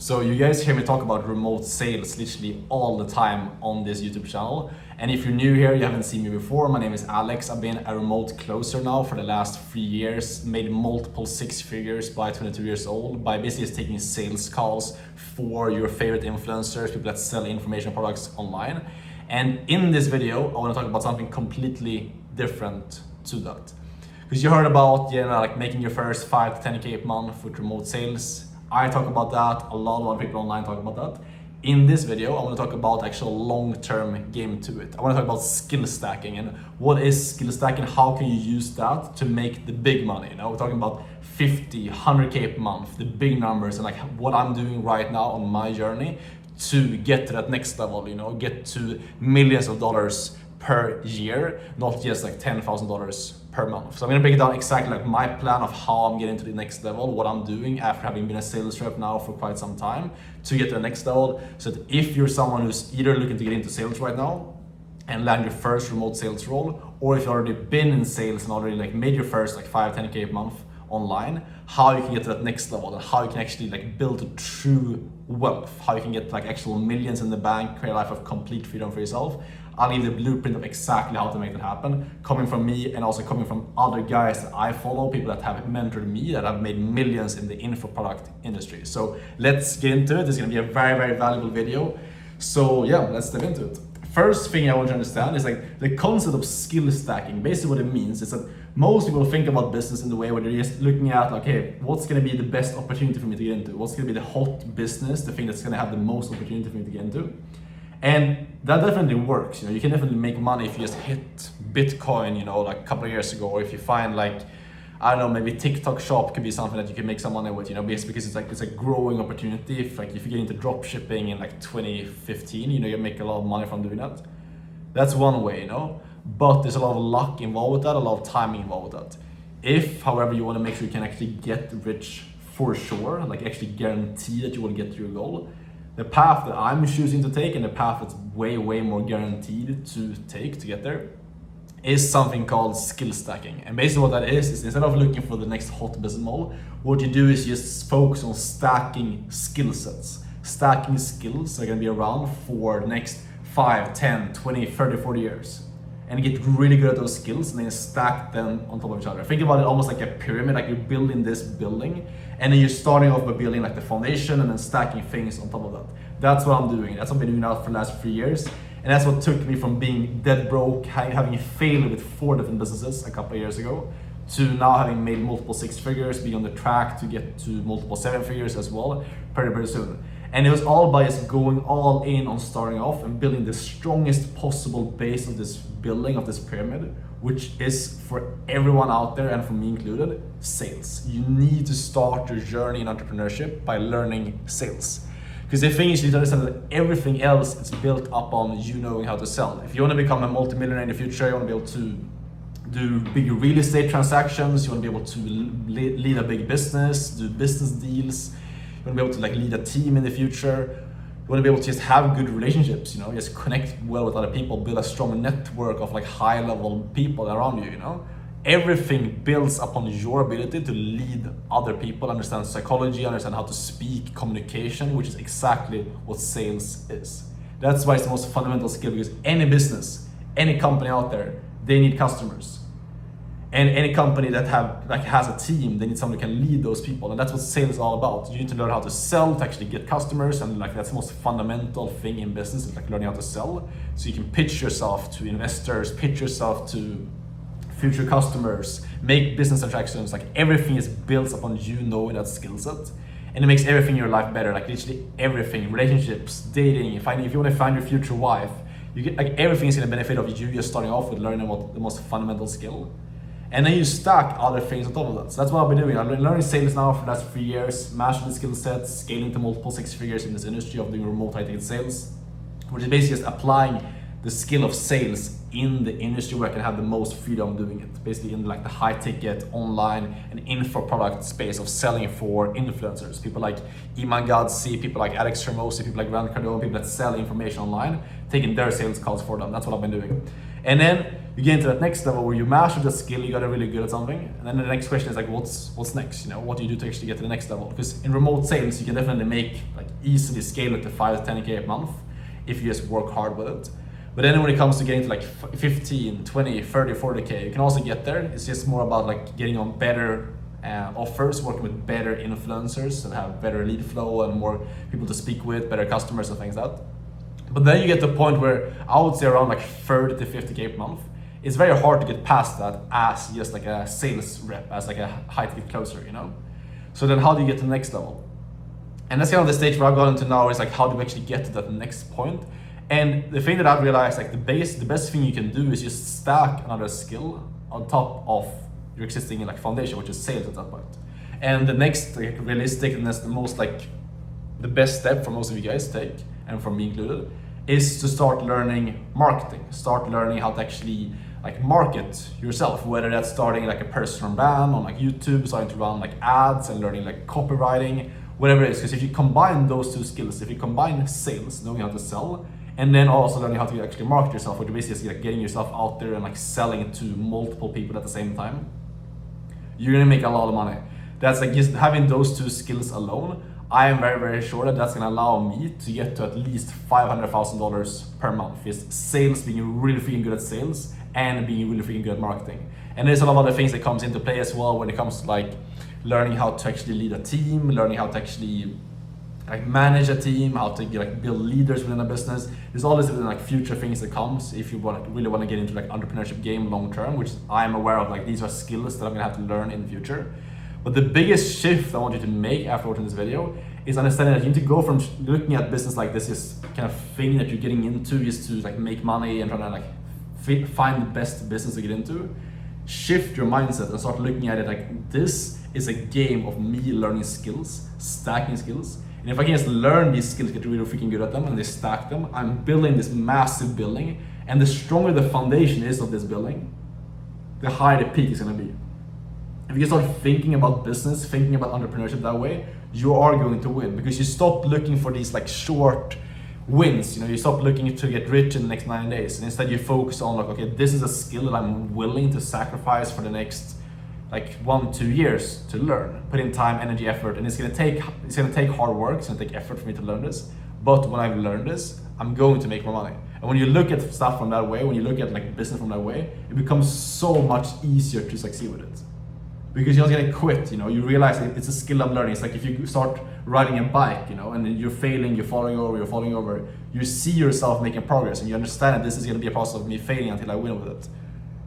So you guys hear me talk about remote sales literally all the time on this YouTube channel. And if you're new here, you haven't seen me before, my name is Alex. I've been a remote closer now for the last 3 years, made multiple six figures by 22 years old by basically just taking sales calls for your favorite influencers, people that sell information products online. And in this video, I want to talk about something completely different to that. Because you heard about, like making your first 5 to 10K a month with remote sales. I talk about that, a lot of people online talk about that. In this video, I want to talk about actual long-term game to it. I want to talk about skill stacking and what is skill stacking, how can you use that to make the big money. We're talking about 50, 100K a month, the big numbers, and like what I'm doing right now on my journey to get to that next level, get to millions of dollars per year, not just like $10,000 per month. So I'm gonna break it down exactly like my plan of how I'm getting to the next level, what I'm doing after having been a sales rep now for quite some time to get to the next level. So that if you're someone who's either looking to get into sales right now and land your first remote sales role, or if you've already been in sales and already like made your first like 5, 10K a month online, how you can get to that next level and how you can actually like build true wealth, how you can get like actual millions in the bank, create a life of complete freedom for yourself. I'll leave the blueprint of exactly how to make that happen, coming from me and also coming from other guys that I follow, people that have mentored me, that have made millions in the info product industry. So let's get into it. This is gonna be a very, very valuable video. So yeah, let's dive into it. First thing I want to understand is like the concept of skill stacking. Basically what it means is that most people think about business in the way where they're just looking at like, hey, what's gonna be the best opportunity for me to get into? What's gonna be the hot business, the thing that's gonna have the most opportunity for me to get into? And that definitely works. You can definitely make money if you just hit Bitcoin, like a couple of years ago, or if you find like, I don't know, maybe TikTok shop could be something that you can make some money with, because it's a growing opportunity. If you get into drop shipping in like 2015, you make a lot of money from doing that. That's one way, but there's a lot of luck involved with that, a lot of timing involved with that. If, however, you want to make sure you can actually get rich for sure, like actually guarantee that you will get to your goal, the path that I'm choosing to take and the path that's way, way more guaranteed to take to get there is something called skill stacking. And basically what that is instead of looking for the next hot business model, what you do is just focus on stacking skill sets. Stacking skills that are gonna be around for the next 5, 10, 20, 30, 40 years. And get really good at those skills and then stack them on top of each other. Think about it almost like a pyramid, like you're building this building and then you're starting off by building like the foundation and then stacking things on top of that. That's what I'm doing. That's what I've been doing now for the last 3 years. And that's what took me from being dead broke, having failed with 4 different businesses a couple of years ago, to now having made multiple 6 figures, being on the track to get to multiple 7 figures as well, pretty soon. And it was all by just going all in on starting off and building the strongest possible base of this building, of this pyramid, which is for everyone out there and for me included, sales. You need to start your journey in entrepreneurship by learning sales. Because the thing is, you need to understand that everything else is built upon you knowing how to sell. If you want to become a multi-millionaire in the future, you want to be able to do big real estate transactions, you want to be able to lead a big business, do business deals, you want to be able to like lead a team in the future. You want to be able to just have good relationships, just connect well with other people, build a strong network of like high level people around you, Everything builds upon your ability to lead other people, understand psychology, understand how to speak, communication, which is exactly what sales is. That's why it's the most fundamental skill, because any business, any company out there, they need customers. And any company that has a team, they need someone who can lead those people. And that's what sales is all about. You need to learn how to sell to actually get customers. And that's the most fundamental thing in business, is like learning how to sell. So you can pitch yourself to investors, pitch yourself to future customers, make business transactions. Like everything is built upon you knowing that skill set. And it makes everything in your life better. Like literally everything, relationships, dating, if you want to find your future wife, you get like everything is going to benefit of you just starting off with learning what the most fundamental skill. And then you stack other things on top of that. So that's what I've been doing. I've been learning sales now for the last 3 years, mastering the skill sets, scaling to multiple 6 figures in this industry of doing remote high-ticket sales, which is basically just applying the skill of sales in the industry where I can have the most freedom doing it. Basically in like the high-ticket, online, and info product space of selling for influencers. People like Iman Gadzi, people like Alex Hermosi, people like Grant Cardone, people that sell information online, taking their sales calls for them. That's what I've been doing. And then You get into that next level where you master the skill, you got really good at something, and then the next question is like, what's next? What do you do to actually get to the next level? Because in remote sales, you can definitely make like easily scale it to 5 to 10K a month if you just work hard with it. But then when it comes to getting to like 15, 20, 30, 40K, you can also get there. It's just more about like getting on better offers, working with better influencers that have better lead flow and more people to speak with, better customers and things like that. But then you get to a point where I would say around like 30 to 50K per month. It's very hard to get past that as just like a sales rep, as like a high ticket closer, So then how do you get to the next level? And that's kind of the stage where I've gotten to now is like, how do we actually get to that next point? And the thing that I've realized, like the best thing you can do is just stack another skill on top of your existing like foundation, which is sales at that point. And the next like, realistic and that's the most like the best step for most of you guys to take, and for me included, is to start learning marketing, start learning how to actually like market yourself, whether that's starting like a personal brand on like YouTube, starting to run like ads and learning like copywriting, whatever it is. Because if you combine those two skills, if you combine sales, knowing how to sell, and then also learning how to actually market yourself, which basically is like getting yourself out there and like selling to multiple people at the same time, you're gonna make a lot of money. That's like just having those two skills alone. I am very, very sure that that's gonna allow me to get to at least $500,000 per month. Just sales, being really freaking good at sales and being really freaking good at marketing. And there's a lot of other things that comes into play as well when it comes to like learning how to actually lead a team, learning how to actually like manage a team, how to like build leaders within a business. There's all these like future things that comes if you really want to get into like entrepreneurship game long term, which I'm aware of. Like these are skills that I'm gonna have to learn in the future. But the biggest shift I want you to make after watching this video is understanding that you need to go from looking at business like this is kind of thing that you're getting into just to like make money and trying to like find the best business to get into. Shift your mindset and start looking at it like this is a game of me learning skills, stacking skills. And if I can just learn these skills, get really freaking good at them, and they stack them, I'm building this massive building. And the stronger the foundation is of this building, the higher the peak is gonna be. If you start thinking about business, thinking about entrepreneurship that way, you are going to win, because you stop looking for these like short wins. You stop looking to get rich in the next 90 days, and instead you focus on like, okay, this is a skill that I'm willing to sacrifice for the next like 1-2 years to learn, put in time, energy, effort, and it's gonna take hard work, it's gonna take effort for me to learn this. But when I've learned this, I'm going to make more money. And when you look at stuff from that way, when you look at like business from that way, it becomes so much easier to succeed with it. Because you're not gonna quit, you realize it's a skill I'm learning. It's like if you start riding a bike, and then you're failing, you're falling over, you see yourself making progress, and you understand that this is gonna be a process of me failing until I win with it.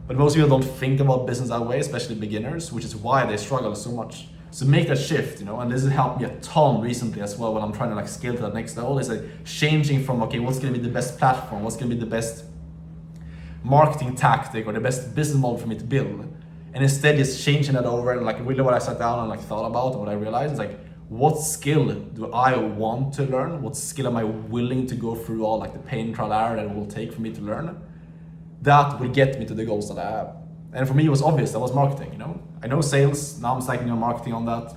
But most people don't think about business that way, especially beginners, which is why they struggle so much. So make that shift, and this has helped me a ton recently as well when I'm trying to like scale to that next level. Is like changing from, okay, what's gonna be the best platform, what's gonna be the best marketing tactic or the best business model for me to build. And instead just changing that over, and like really what I sat down and like thought about and what I realized is like, what skill do I want to learn? What skill am I willing to go through all like the pain, trial, error that it will take for me to learn? That will get me to the goals that I have. And for me, it was obvious, that was marketing, I know sales, now I'm stacking on marketing on that.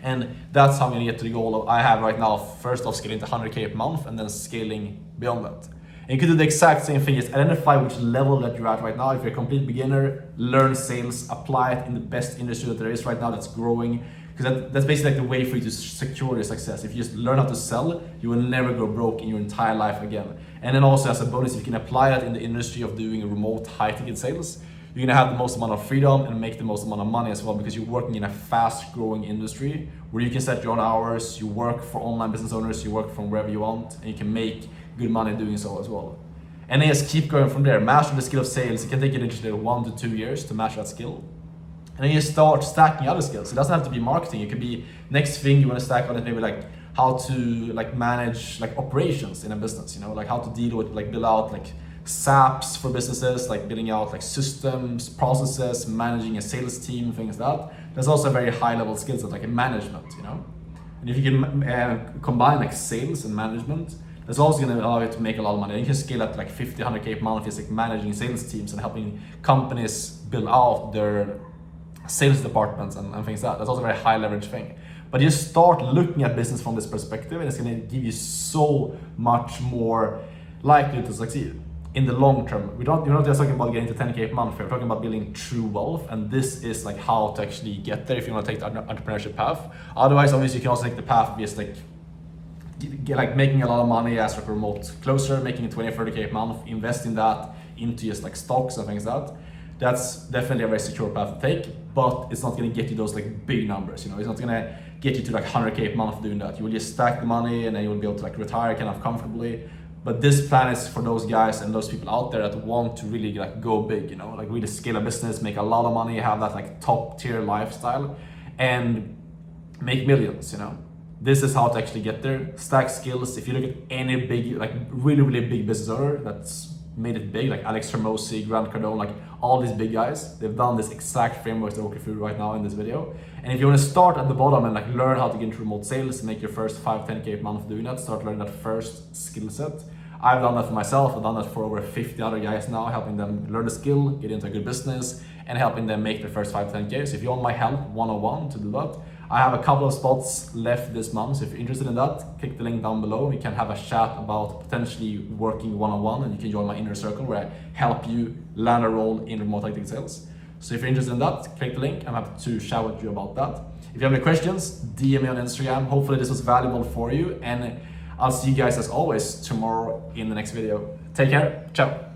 And that's how I'm gonna get to the goal I have right now. First off, scaling to 100K per month, and then scaling beyond that. And you can do the exact same thing, just identify which level that you're at right now. If you're a complete beginner, learn sales, apply it in the best industry that there is right now that's growing. Because that's basically like the way for you to secure your success. If you just learn how to sell, you will never go broke in your entire life again. And then also as a bonus, if you can apply that in the industry of doing remote high-ticket sales, you're gonna have the most amount of freedom and make the most amount of money as well, because you're working in a fast-growing industry where you can set your own hours, you work for online business owners, you work from wherever you want, and you can make good money doing so as well. And then just keep going from there. Master the skill of sales. It can take you literally 1 to 2 years to master that skill. And then you start stacking other skills. It doesn't have to be marketing. It could be next thing you want to stack on it, maybe like how to like manage like operations in a business, like how to deal with like build out like SAPs for businesses, like building out like systems, processes, managing a sales team, things like that. There's also a very high level skill set like in management, And if you can combine like sales and management, that's also going to allow you to make a lot of money. You can scale at like 50, 100K per month, just like managing sales teams and helping companies build out their sales departments and things like that. That's also a very high leverage thing. But you start looking at business from this perspective, and it's going to give you so much more likelihood to succeed. in the long term. We're not just talking about getting to 10K per month here. We're talking about building true wealth, and this is like how to actually get there if you want to take the entrepreneurship path. Otherwise, obviously, you can also take the path of just like making a lot of money as like a remote closer, making 20-30K per month, investing that into just like stocks and things like that. That's definitely a very secure path to take, but it's not going to get you those like big numbers. You know, it's not going to get you to like 100K per month doing that. You will just stack the money and then you will be able to like retire kind of comfortably. But this plan is for those guys and those people out there that want to really like go big, you know, like really scale a business, make a lot of money, have that like top tier lifestyle and make millions, you know. This is how to actually get there. Stack skills. If you look at any big, like really big business owner that's made it big, like Alex Hermosi, Grant Cardone, like all these big guys, they've done this exact framework that I'll walk you through right now in this video. And if you want to start at the bottom and like learn how to get into remote sales, make your first 5-10K per month doing that, start learning that first skill set. I've done that for myself. I've done that for over 50 other guys now, helping them learn the skill, get into a good business, and helping them make their first 5-10K. So if you want my help one-on-one to do that, I have a couple of spots left this month. So if you're interested in that, click the link down below. We can have a chat about potentially working one-on-one, and you can join my inner circle where I help you land a role in remote tactical sales. So if you're interested in that, click the link. I'm happy to chat with you about that. If you have any questions, DM me on Instagram. Hopefully this was valuable for you, and I'll see you guys as always tomorrow in the next video. Take care. Ciao.